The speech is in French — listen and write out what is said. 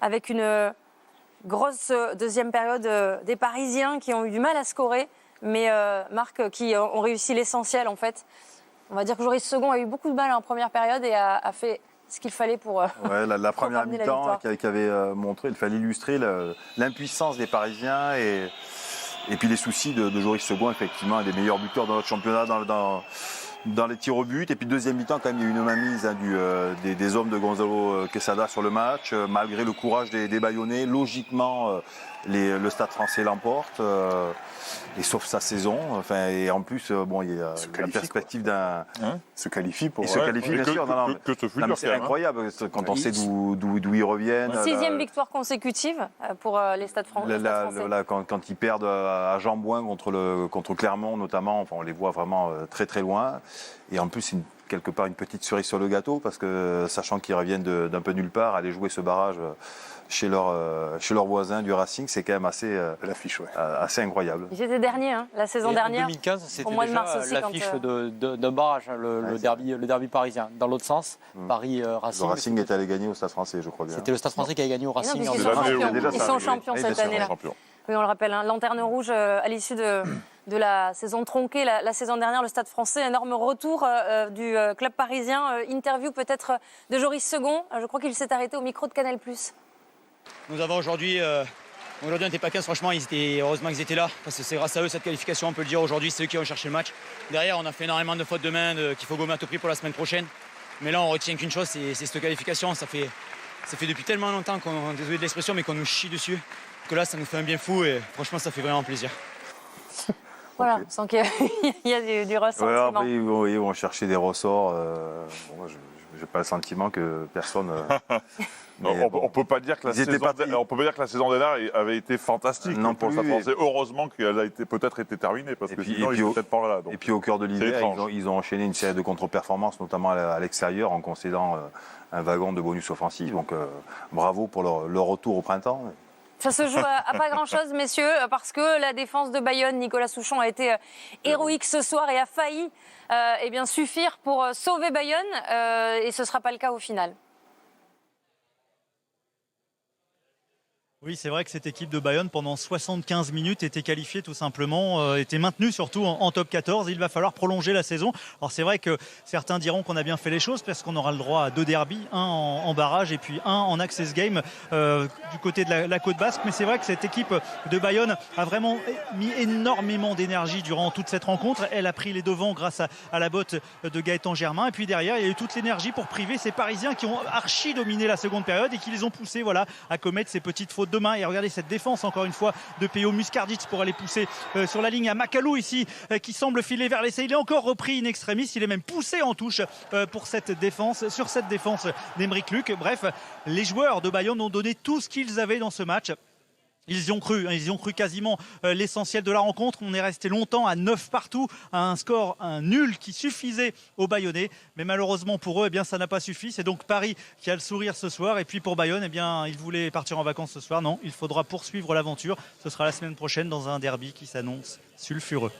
avec une grosse deuxième période des Parisiens qui ont eu du mal à scorer, mais Marc, qui ont réussi l'essentiel en fait. On va dire que Joris Second a eu beaucoup de mal en première période et a fait ce qu'il fallait pour la première mi-temps qui avait montré, il fallait illustrer l'impuissance des Parisiens et puis les soucis de Joris Second, effectivement, un des meilleurs buteurs de notre championnat dans les tirs au but. Et puis deuxième mi-temps, quand même, il y a eu une mainmise des hommes de Gonzalo Quesada sur le match, malgré le courage des Bayonnais. Logiquement, le Stade Français l'emporte, et sauf sa saison. Enfin, et en plus, il y a la perspective d'un... Se qualifie pour... Il se qualifie, bien sûr. C'est incroyable quand on sait d'où ils reviennent. 6e victoire consécutive pour les Stades Français. Quand ils perdent à Jambouin contre Clermont, notamment, enfin, on les voit vraiment très très loin. Et en plus, quelque part une petite cerise sur le gâteau, parce que sachant qu'ils reviennent d'un peu nulle part, aller jouer ce barrage chez leurs voisins du Racing, c'est quand même assez incroyable. Ils étaient derniers la saison dernière. En 2015, c'était déjà l'affiche d'un barrage, le derby parisien. Dans l'autre sens, Paris-Racing. Le Racing est allé gagner au Stade Français, je crois bien. C'était le Stade Français qui a gagné au Racing. Ils sont champions cette année-là. Oui, on le rappelle, lanterne rouge à l'issue de la saison tronquée. La saison dernière, le Stade Français, énorme retour du club parisien. Interview peut-être de Joris Second. Je crois qu'il s'est arrêté au micro de Canal+. Nous avons aujourd'hui on n'était pas 15, franchement, heureusement qu'ils étaient là, parce que c'est grâce à eux cette qualification, on peut le dire aujourd'hui, c'est eux qui ont cherché le match. Derrière, on a fait énormément de fautes de main qu'il faut gommer à tout prix pour la semaine prochaine. Mais là, on retient qu'une chose, c'est cette qualification. Ça fait depuis tellement longtemps désolé de l'expression, mais qu'on nous chie dessus, que là, ça nous fait un bien fou et franchement, ça fait vraiment plaisir. Voilà, on sent qu'il y a du ressentiment. Après, ils vont chercher des ressorts. Je n'ai pas le sentiment que personne... On peut pas dire que la saison dernière avait été fantastique pour le Stade Français. Heureusement qu'elle a peut-être été terminée, parce que sinon ils étaient peut-être pas là. Et puis au cœur de l'hiver, ils ont enchaîné une série de contre-performances, notamment à l'extérieur, en concédant un wagon de bonus offensif. Donc bravo pour leur retour au printemps. Ça se joue à pas grand-chose, messieurs, parce que la défense de Bayonne, Nicolas Souchon, a été héroïque ce soir et a failli suffire pour sauver Bayonne, et ce ne sera pas le cas au final. Oui, c'est vrai que cette équipe de Bayonne, pendant 75 minutes, était qualifiée tout simplement, était maintenue surtout en top 14. Il va falloir prolonger la saison. Alors c'est vrai que certains diront qu'on a bien fait les choses, parce qu'on aura le droit à 2 derbys, un en barrage et puis un en access game du côté de la côte basque. Mais c'est vrai que cette équipe de Bayonne a vraiment mis énormément d'énergie durant toute cette rencontre. Elle a pris les devants grâce à la botte de Gaëtan Germain. Et puis derrière, il y a eu toute l'énergie pour priver ces Parisiens qui ont archi dominé la seconde période et qui les ont poussés à commettre ces petites fautes demain. Et regardez cette défense encore une fois de P.O. Muscarditz pour aller pousser sur la ligne à Macalou ici qui semble filer vers l'essai. Il est encore repris in extremis, il est même poussé en touche pour cette défense, d'Aymeric Luc. Bref, les joueurs de Bayonne ont donné tout ce qu'ils avaient dans ce match. Ils y ont cru quasiment l'essentiel de la rencontre. On est resté longtemps à 9 partout, à un nul qui suffisait aux Bayonnais. Mais malheureusement pour eux, ça n'a pas suffi. C'est donc Paris qui a le sourire ce soir. Et puis pour Bayonne, ils voulaient partir en vacances ce soir. Non, il faudra poursuivre l'aventure. Ce sera la semaine prochaine dans un derby qui s'annonce sulfureux.